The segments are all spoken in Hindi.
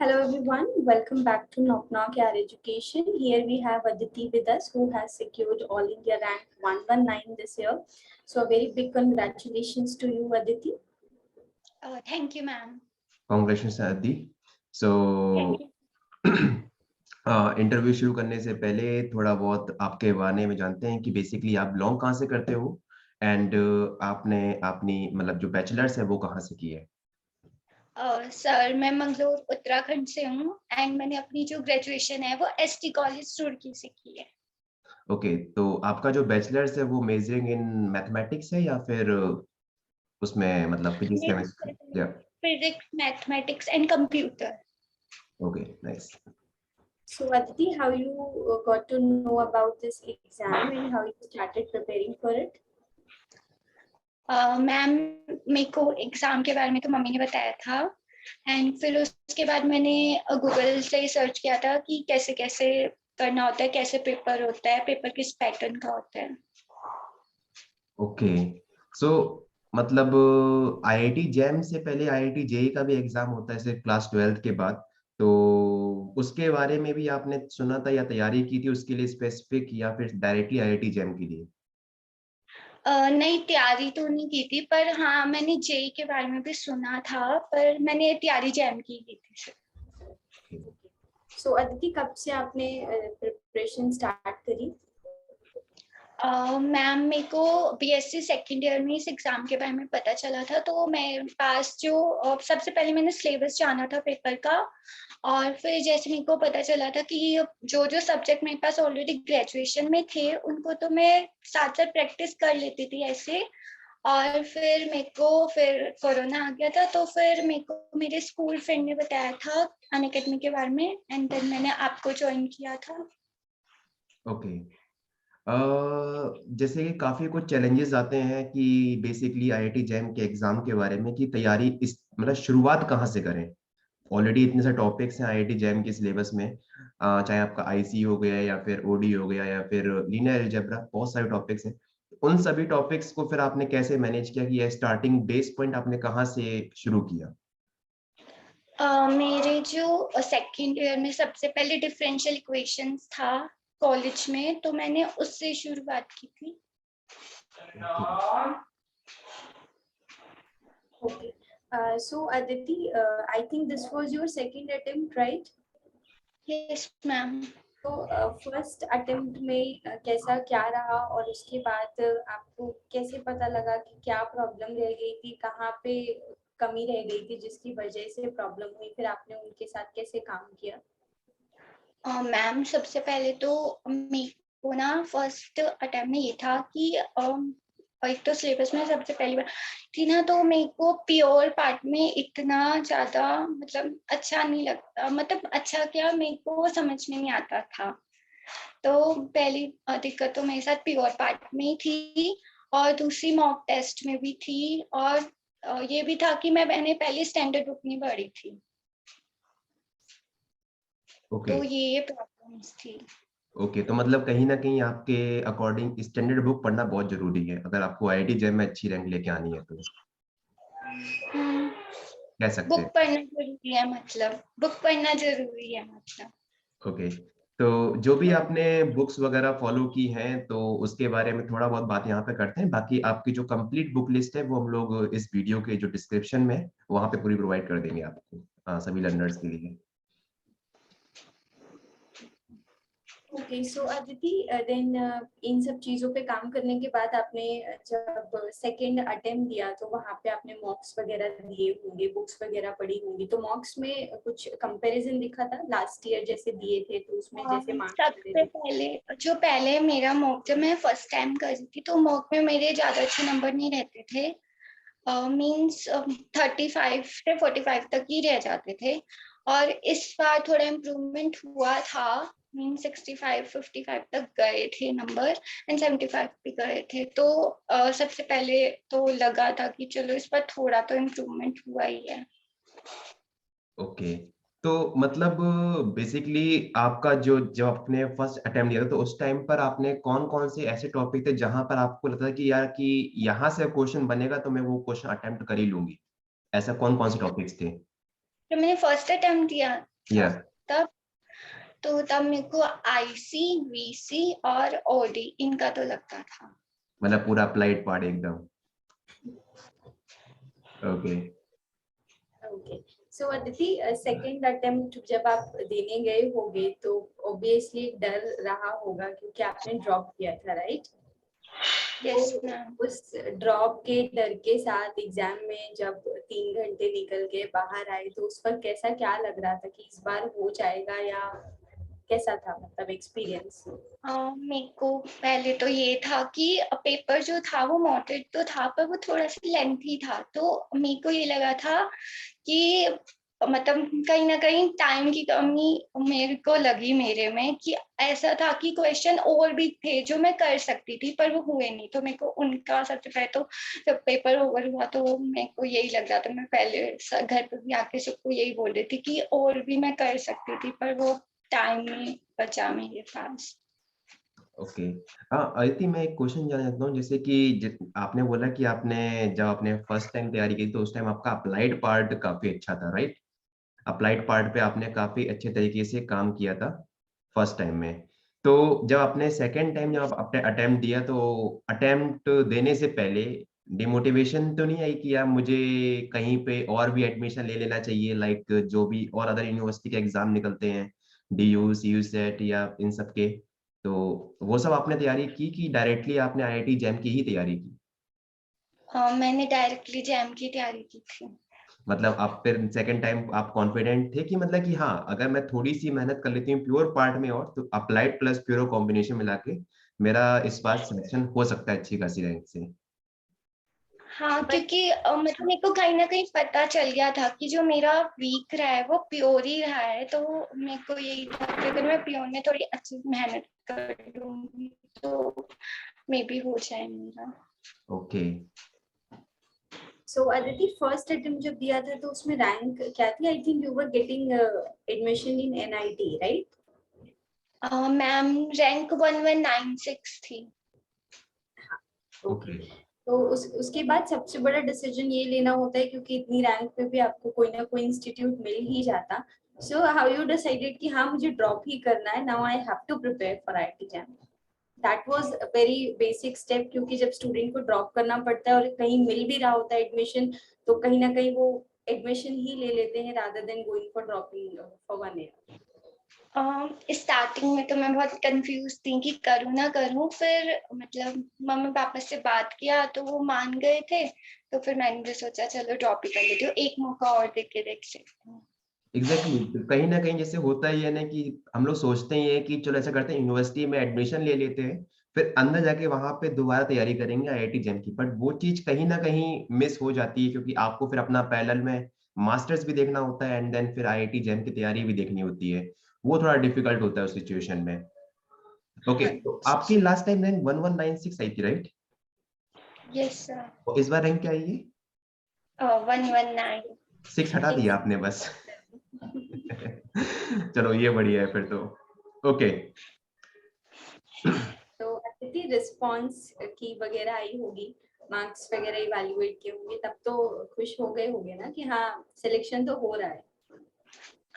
Hello everyone, welcome back to Knock Knock Air Education. Here we have Aditi with us who has secured All India rank 119 this year. So a very big congratulations to you, Aditi. Thank you, ma'am. Congratulations, Aditi. So interview शुरू करने से पहले थोड़ा बहुत आपके बारे में जानते हैं कि बेसिकली आप बिलोंग कहाँ से करते हो एंड आपने अपनी मतलब जो बैचलर्स है वो कहाँ से की है? सर मैं मंगलोर उत्तराखंड से हूँ एंड मैंने अपनी जो ग्रेजुएशन है वो एसटी कॉलेज रुड़की से की है। ओके, तो आपका जो बैचलर्स है वो मेजरिंग इन मैथमेटिक्स है या फिर उसमें मतलब फिजिक्स केमिस्ट्री या physics, mathematics and computer. Okay, nice. So Aditi, how you got to know about this exam and how you started preparing for it? Ma'am मेरे को एग्जाम के बारे में तो मम्मी ने बताया था एंड फिर उसके बाद मैंने गूगल से सर्च किया था कि कैसे कैसे करना होता है, कैसे पेपर होता है, पेपर किस पैटर्न का होता है। ओके, सो मतलब आईआईटी जैम से पहले आईआईटी जेई का भी एग्जाम होता है सिर्फ क्लास 12 के बाद, तो उसके बारे में भी आपने सुना था या तैयारी की थी उसके लिए स्पेसिफिक या फिर डायरेक्टली आईआईटी जैम के लिए? नहीं, तैयारी तो नहीं की थी, पर हाँ मैंने जेई के बारे में भी सुना था, पर मैंने तैयारी जैम की थी। So Aditi, कब से आपने प्रिपरेशन स्टार्ट करी? मैम मेरे को बीएससी सेकेंड ईयर में इस एग्जाम के बारे में पता चला था, तो मेरे पास जो सबसे पहले मैंने सिलेबस जाना था पेपर का, और फिर जैसे मेरे को पता चला था कि जो जो सब्जेक्ट मेरे पास ऑलरेडी ग्रेजुएशन में थे उनको तो मैं साथ साथ प्रैक्टिस कर लेती थी ऐसे। और फिर मेरे को फिर कोरोना आ गया था, तो फिर मेरे को मेरे स्कूल फ्रेंड ने बताया था अनअकैडमी के बारे में एंड देन मैंने आपको ज्वाइन किया था। ओके, जैसे कि काफी कुछ चैलेंजेस आते हैं कि बेसिकली आईआईटी जैम के एग्जाम के बारे में कि तैयारी इस मतलब शुरुआत कहाँ से करें. ऑलरेडी इतने सारे टॉपिक्स हैं आईआईटी जैम के सिलेबस में, चाहे आपका आईसी हो गया या फिर ओडी हो गया या फिर लीनियर अलजेब्रा, बहुत सारे टॉपिक्स हैं. उन सभी टॉपिक्स को फिर आपने कैसे मैनेज किया कि यह स्टार्टिंग बेस पॉइंट आपने कहाँ से शुरू किया? मेरे जो सेकेंड ईयर में सबसे पहले डिफरेंशियल इक्वेशंस था कॉलेज में, तो मैंने उससे शुरुआत की थी। Okay. So Aditi, I think this was your second attempt, right? Yes, ma'am. तो फर्स्ट अटेम्प्ट में कैसा क्या रहा और उसके बाद आपको कैसे पता लगा कि क्या प्रॉब्लम रह गई थी, कहाँ पे कमी रह गई थी जिसकी वजह से प्रॉब्लम हुई, फिर आपने उनके साथ कैसे काम किया? मैम सबसे पहले तो मेरे को ना फर्स्ट अटेम्प्ट में ये था कि एक तो सिलेबस में सबसे पहली बार थी ना, तो मेरे को प्योर पार्ट में इतना ज्यादा मतलब अच्छा नहीं लगता, मतलब अच्छा क्या मेरे को समझ में नहीं आता था। तो पहली दिक्कत तो मेरे साथ प्योर पार्ट में ही थी, और दूसरी मॉक टेस्ट में भी थी, और ये भी था कि मैंने पहले स्टैंडर्ड बुक नहीं पढ़ी थी। ओके, तो ये प्रॉब्लम्स थी। ओके, तो मतलब कहीं ना कहीं आपके अकॉर्डिंग स्टैंडर्ड बुक पढ़ना बहुत जरूरी है अगर आपको आईआईटी जैम में अच्छी रैंक लेके आनी है, तो कह सकते बुक हैं. पढ़ना जरूरी है, मतलब बुक पढ़ना जरूरी है मतलब। ओके, तो जो भी आपने बुक्स वगैरह फॉलो की हैं तो उसके बारे में थोड़ा बहुत बात यहाँ पे करते हैं. बाकी आपकी जो कंप्लीट बुक लिस्ट है वो हम लोग इस वीडियो के जो डिस्क्रिप्शन में वहां पे पूरी प्रोवाइड कर देंगे आपको, सभी लर्नर्स के लिए. Okay, so Aditi, then in सब चीजों पे काम करने के बाद आपने जब सेकंड अटेम्प्ट दिया तो वहां पे आपने मॉक्स वगैरह दिए होंगे, बुक्स वगैरह पढ़ी होंगी, तो मॉक्स में कुछ कंपैरिजन दिखा था लास्ट ईयर जैसे दिए थे तो उसमें जैसे मार्क्स सबसे पहले मेरा मॉक जब मैं फर्स्ट टाइम कर रही थी तो मॉक में मेरे ज्यादा अच्छे नंबर नहीं रहते थे, मीन्स 35 से 45 तक ही रह जाते थे, और इस बार थोड़ा इम्प्रूवमेंट हुआ था, मीन 65 55 तक गए थे नंबर एंड 75 भी गए थे। तो सबसे पहले तो लगा था कि चलो इस बार थोड़ा तो इम्प्रूवमेंट हुआ ही है। ओके, तो मतलब बेसिकली आपका जो जब आपने फर्स्ट अटेम्प्ट दिया था तो उस टाइम पर आपने कौन कौन से ऐसे टॉपिक थे जहां पर आपको लगता था कि यार कि यहाँ से क्वेश्चन बनेगा तो मैं वो क्वेश्चन अटेम्प्ट कर ही लूंगी, ऐसा कौन कौन से टॉपिक्स थे? जब मैंने फर्स्ट अटेम्प्ट दिया या तब मेरे को आईसी, वीसी और ओडी इनका तो लगता था। मतलब पूरा अप्लाइड पार्ट एकदम। ओके ओके, सो अदिति सेकंड अटेम्प्ट जब आप देने गए होगे तो ऑब्वियसली डर रहा होगा क्योंकि आपने ड्रॉप किया था, राइट? Yes ma'am. उस ड्रॉप के डर के साथ एग्जाम में जब 3 घंटे निकल के बाहर आए तो उस पर कैसा क्या लग रहा था कि इस बार हो जाएगा या कैसा था, मतलब एक्सपीरियंस? मेरे को पहले तो ये था कि पेपर जो था वो मॉडरेट तो था पर वो थोड़ा सा लेंथी था, तो मेरे को ये लगा था कि मतलब कहीं ना कहीं टाइम की कमी मेरे को लगी मेरे में, कि ऐसा था कि क्वेश्चन और भी थे जो मैं कर सकती थी पर वो हुए नहीं। तो मेरे को उनका सबसे पहले तो जब पेपर ओवर हुआ तो मेरे को यही लग रहा था, मैं पहले घर पे भी आके सबको यही बोल रही थी कि और भी मैं कर सकती थी पर वो टाइम नहीं बचा मेरे पास। ओके। हाँ अदिति, मैं एक क्वेश्चन जानना चाहता हूँ, जैसे कि आपने बोला कि आपने जब आपने फर्स्ट टाइम तैयारी की तो उस टाइम आपका अप्लाइड पार्ट काफी अच्छा था, राइट? अप्लाइड पार्ट पे आपने काफी अच्छे तरीके से काम किया था फर्स्ट टाइम में। तो जब आपने सेकेंड टाइम जब आपने अटेम्प्ट दिया तो अटेम्प्ट देने से पहले डिमोटिवेशन तो नहीं आई कि यार मुझे कहीं पे और भी एडमिशन ले लेना चाहिए, लाइक जो भी और अदर यूनिवर्सिटी के एग्जाम निकलते हैं, डीयू, सीयू सेट या इन सब के, तो वो सब आपने तैयारी की कि डायरेक्टली आपने आईआईटी जैम की ही तैयारी की? मैंने डायरेक्टली जैम की तैयारी की थी। मतलब आप फिर सेकंड टाइम आप कॉन्फिडेंट थे कि मतलब कि हाँ अगर मैं थोड़ी सी मेहनत कर लेती हूँ प्योर पार्ट में और तो अप्लाइड प्लस प्योर कॉम्बिनेशन मिला के मेरा इस बार सिलेक्शन हो सकता है अच्छी खासी रैंक से? हाँ, क्योंकि मतलब मेरे को कहीं ना कहीं पता चल गया था कि जो मेरा वीक रहा है वो प्योर ही रहा है, तो मेरे को यही था कि अगर मैं प्योर में थोड़ी अच्छी मेहनत कर लूंगी तो मे बी हो जाए मेरा। ओके। सो अदिति फर्स्ट अटेम्प्ट जब दिया था तो उसमें रैंक क्या थी? I think you were getting admission in NIT, right? Ma'am rank 1196 थी। ओके, तो उसके बाद सबसे बड़ा डिसीजन ये लेना होता है क्योंकि इतनी रैंक पे भी आपको कोई ना कोई इंस्टीट्यूट मिल ही जाता। सो हाउ यू डिसाइडेड कि हाँ मुझे ड्रॉप ही करना है, now I have to prepare for IIT JAM? That was a very basic step, क्योंकि जब स्टूडेंट को ड्रॉप करना पड़ता है और कहीं मिल भी रहा होता है एडमिशन तो कहीं ना कहीं वो एडमिशन ही ले लेते हैं rather than going for dropping for 1 year. Starting में तो मैं बहुत कंफ्यूज थी कि करूँ ना करूँ, फिर मतलब मम्मी पापा से बात किया तो वो मान गए थे, तो फिर मैंने भी सोचा चलो ड्रॉप ही कर लेती हूँ, एक मौका और दे के देख सकती हूँ। Exactly exactly. कहीं ना कहीं जैसे होता ही है ना कि हम लोग सोचते ही है कि चलो ऐसा करते हैं यूनिवर्सिटी में एडमिशन ले लेते हैं फिर अंदर जाके वहां पे दोबारा तैयारी करेंगे आईआईटी जैम की, बट वो चीज कहीं ना कहीं मिस हो जाती है क्योंकि आपको फिर अपना पैरेलल में मास्टर्स भी देखना होता है एंड देन फिर आईआईटी जैम की तैयारी भी देखनी होती है। वो थोड़ा डिफिकल्ट होता है उस सिचुएशन में। ओके, हाँ तो आपकी लास्ट टाइम रैंक 1196 आई थी, राइट? Yes sir. तो इस बार रैंक क्या आई है? 119। 6 हटा दिया आपने बस। चलो ये बढ़िया है फिर तो। ओके। तो अतिथि रिस्पॉन्स की वगैरह आई होगी, मार्क्स वगैरह इवैल्यूएट किए होंगे, तब तो खुश हो गए होंगे ना कि हाँ सिलेक्शन तो हो रहा है?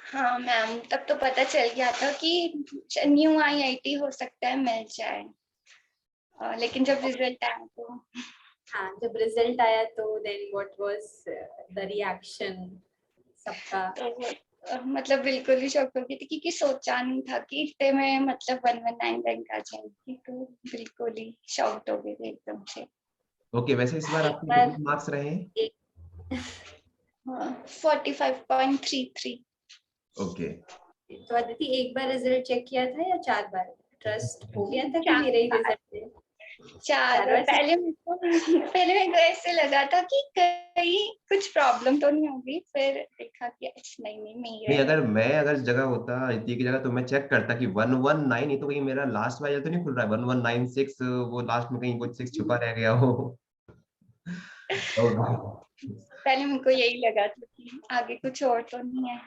हाँ मैम, तब तो पता चल गया था कि न्यू आईआईटी हो सकता है मिल जाए, लेकिन जब रिजल्ट आया तो हाँ, जब रिजल्ट आया तो then what was the reaction सबका? मतलब बिल्कुल ही शॉक हो गई थी क्योंकि सोचा नहीं था कि इतने में मतलब 119 रैंक आ जाएगी, तो बिल्कुल ही शॉक्ड हो गए थे एकदम से। ओके, वैसे इस बार एक आपके बार कितने मार्क्स रहे हैं? एक 45.33। ओके। तो अदिति एक बार रिजल्ट चेक किया था या 4 बार? ट्रस्ट हो गया था कि 4 मेरे ही बार। रिजल्ट है? 4 4 बार। बार check? पहले मेरे को ऐसे लगा था कि कहीं कुछ प्रॉब्लम तो नहीं होगी, फिर देखा कि अच्छा नहीं नहीं नहीं, मेरा है। अगर जगह होता इतनी की जगह तो मैं चेक करता कि 119 ही तो कहीं मेरा लास्ट वाला तो नहीं खुल रहा है 1196, वो लास्ट में कहीं कुछ 6 छुपा रह गया हो। पहले मेरे को यही लगा था कि आगे कुछ और तो नहीं है।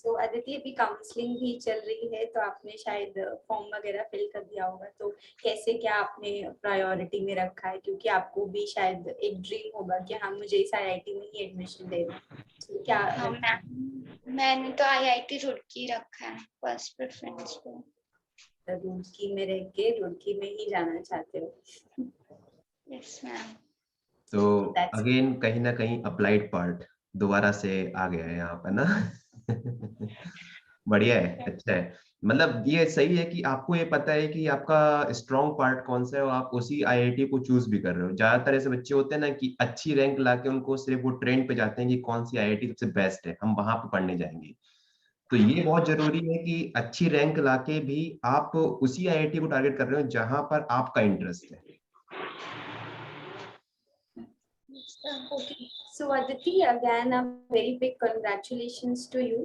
सो अदिति, अभी काउंसलिंग भी चल रही है तो आपने शायद फॉर्म वगैरह फिल कर दिया होगा, तो कैसे क्या आपने प्रायोरिटी में रखा है, क्योंकि आपको भी शायद एक ड्रीम होगा कि हाँ मुझे इस आईआईटी में ही एडमिशन लेना है, तो क्या हाँ रखा? मैंने तो IIT रुड़की रखा है फर्स्ट प्रेफरेंस पे। रुड़की में रह के रुड़की में ही जाना चाहते हो? Yes ma'am. तो That's अगेन कहीं ना कहीं अप्लाइड पार्ट दोबारा से आ गया है यहाँ पर ना। बढ़िया है, अच्छा है। मतलब ये सही है कि आपको ये पता है कि आपका स्ट्रॉन्ग पार्ट कौन सा है और आप उसी आईआईटी को चूज भी कर रहे हो। ज्यादातर ऐसे बच्चे होते हैं ना कि अच्छी रैंक लाके उनको सिर्फ वो ट्रेंड पे जाते हैं कि कौन सी आईआईटी सबसे बेस्ट है, हम वहां पे पढ़ने जाएंगे। तो ये बहुत जरूरी है कि अच्छी रैंक लाके भी आप उसी आईआईटी को टारगेट कर रहे हो जहां पर आपका इंटरेस्ट है। okay. So Aditi, again a very big congratulations to you.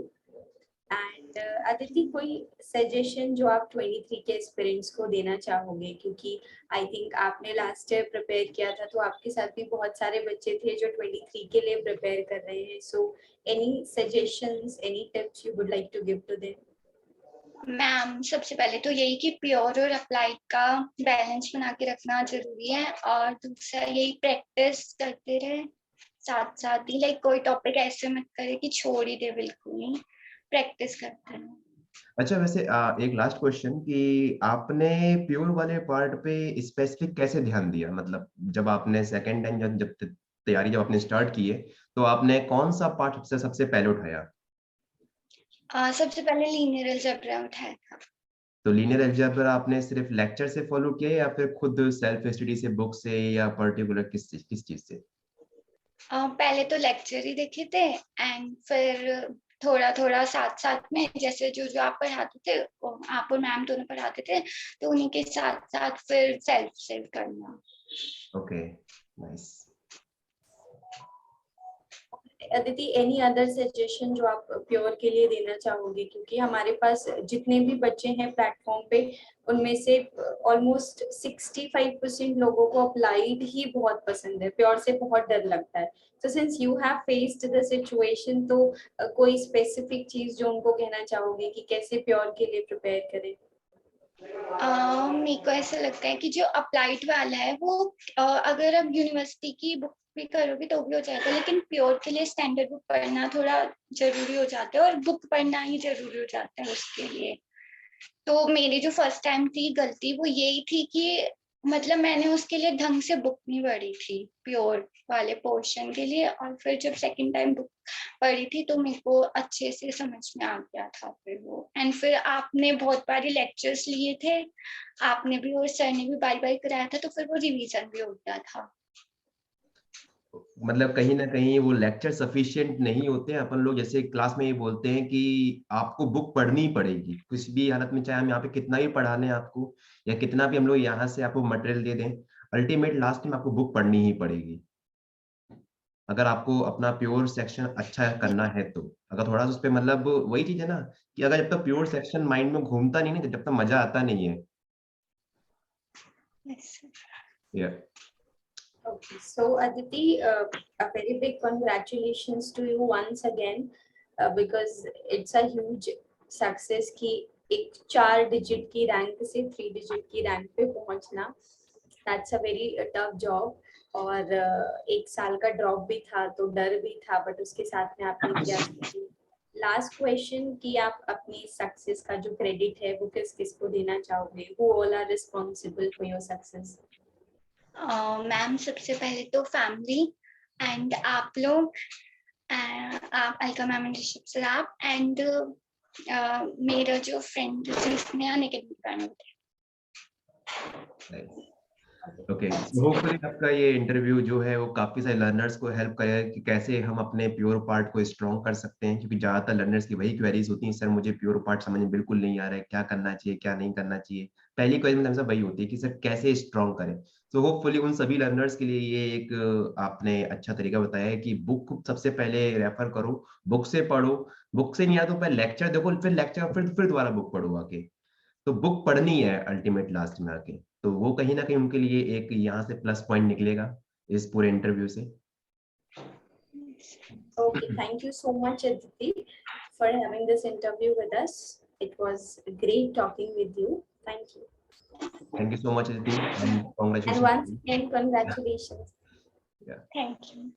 And Aditi, कोई सजेशन जो आप 23 के एस्पिरेंट्स को देना चाहोगे, क्योंकि आई थिंक आपने लास्ट ईयर प्रिपेयर किया था तो आपके साथ भी बहुत सारे बच्चे थे जो 23 के लिए प्रिपेयर कर रहे हैं, so any suggestions, any tips you would like to give to them? Ma'am सबसे पहले तो यही कि प्योर और अप्लाइड का बैलेंस बना के रखना जरूरी है, और दूसरा यही प्रैक्टिस करते रहे साथ साथ ही। लाइक कोई टॉपिक ऐसे मत करे कि छोड़ ही दे, बिल्कुल नहीं, प्रैक्टिस करते रहे। अच्छा, वैसे एक लास्ट क्वेश्चन कि आपने प्योर वाले पार्ट पे स्पेसिफिक कैसे ध्यान दिया? मतलब जब आपने सेकंड टाइम जब तैयारी जब आपने स्टार्ट की है तो आपने कौन सा पार्ट सबसे पहले उठाया? सबसे पहले लीनियर अलजेब्रा उठाया था। तो लीनियर अलजेब्रा आपने सिर्फ लेक्चर से फॉलो किया या फिर खुद सेल्फ स्टडी से, बुक से, या पर्टिकुलर किस चीज से? पहले तो लेक्चर ही देखे थे, एंड फिर थोड़ा थोड़ा साथ साथ में जैसे जो जो आप पढ़ाते थे, आप और मैम दोनों पढ़ाते थे, तो उन्हीं के साथ साथ फिर सेल्फ सेव करना। Okay, nice. Aditi, any other suggestion जो आप प्योर के लिए देना चाहोगे, क्योंकि हमारे पास जितने भी बच्चे हैं प्लेटफॉर्म पे उनमें से ऑलमोस्ट 65% लोगों को अप्लाइड ही बहुत पसंद है, प्योर से बहुत डर लगता है। तो since you have faced the situation, तो कोई स्पेसिफिक चीज जो उनको कहना चाहोगे कि कैसे प्योर के लिए प्रिपेयर करें? मेरे को ऐसा लगता है कि जो अप्लाइड वाला है वो अगर अब यूनिवर्सिटी की बुक भी करोगे तो भी हो जाएगा, लेकिन प्योर के लिए स्टैंडर्ड बुक पढ़ना थोड़ा जरूरी हो जाता है, और बुक पढ़ना ही जरूरी हो जाता है उसके लिए। तो मेरी जो फर्स्ट टाइम थी गलती वो यही थी कि मतलब मैंने उसके लिए ढंग से बुक नहीं पढ़ी थी प्योर वाले पोर्शन के लिए, और फिर जब सेकंड टाइम बुक पढ़ी थी तो मेरे को अच्छे से समझ में आ गया था फिर वो। एंड फिर आपने बहुत बारी लेक्चर्स लिए थे, आपने भी और सर ने भी बारी बारी कराया था, तो फिर वो रिवीजन भी हो गया था। मतलब कहीं ना कहीं वो लेक्चर सफिशिएंट नहीं होते हैं। अपन लोग जैसे क्लास में ये बोलते हैं कि आपको बुक पढ़नी ही पड़ेगी किसी भी हालत में, चाहे हम यहाँ पे कितना भी पढ़ा लें आपको, या कितना भी हम लोग यहाँ से आपको मटेरियल दे दें, अल्टीमेट लास्ट में आपको बुक पढ़नी ही पड़ेगी अगर आपको अपना प्योर सेक्शन अच्छा करना है। तो अगर थोड़ा सा उस पर, मतलब वही चीज है ना कि अगर जब तक प्योर सेक्शन माइंड में घूमता नहीं ना, जब तक मजा आता नहीं है। Yeah. Okay, so Aditi, a very big congratulations to you once again, because it's a huge success कि एक 4 डिजिट की रैंक से 3 डिजिट की रैंक पे पहुंचना, that's a very tough job। और एक साल का ड्रॉप भी था तो डर भी था, बट उसके साथ में आपने किया। लास्ट क्वेश्चन कि आप अपनी सक्सेस का जो क्रेडिट है वो किस किस को देना चाहोगे? Who all are responsible for your success? Ma'am सबसे पहले तो फैमिली एंड आप लोग, आप Alka ma'am and Rishabh sir, आप एंड मेरा जो फ्रेंड जिसने अनअकैडमी डिपार्टमेंट है। ओके, होपफुली आपका ये इंटरव्यू जो है वो काफी सारे लर्नर्स को हेल्प करेगा कि कैसे हम अपने प्योर पार्ट को स्ट्रॉन्ग कर सकते हैं, क्योंकि ज्यादातर लर्नर्स की वही क्वेरीज होती हैं, सर मुझे प्योर पार्ट समझ में बिल्कुल नहीं आ रहा है, क्या करना चाहिए क्या नहीं करना चाहिए। पहली क्वेरी में हमेशा वही होती है कि सर कैसे स्ट्रॉन्ग करें। तो होपफुली उन सभी लर्नर्स के लिए ये एक आपने अच्छा तरीका बताया है कि बुक सबसे पहले रेफर करो, बुक से पढ़ो, बुक से नहीं आया तो पहले लेक्चर देखो, फिर लेक्चर फिर दोबारा बुक पढ़ो आके। तो बुक पढ़नी है अल्टीमेट लास्ट में आके। तो वो कहीं ना कहीं उनके लिए एक यहाँ से प्लस पॉइंट निकलेगा इस पूरे इंटरव्यू से। Okay, thank you so much, Aditi. for having this interview with us. It was great talking with you. Thank you. Thank you so much, Aditi, and And congratulations. once again, congratulations. Yeah. Thank you.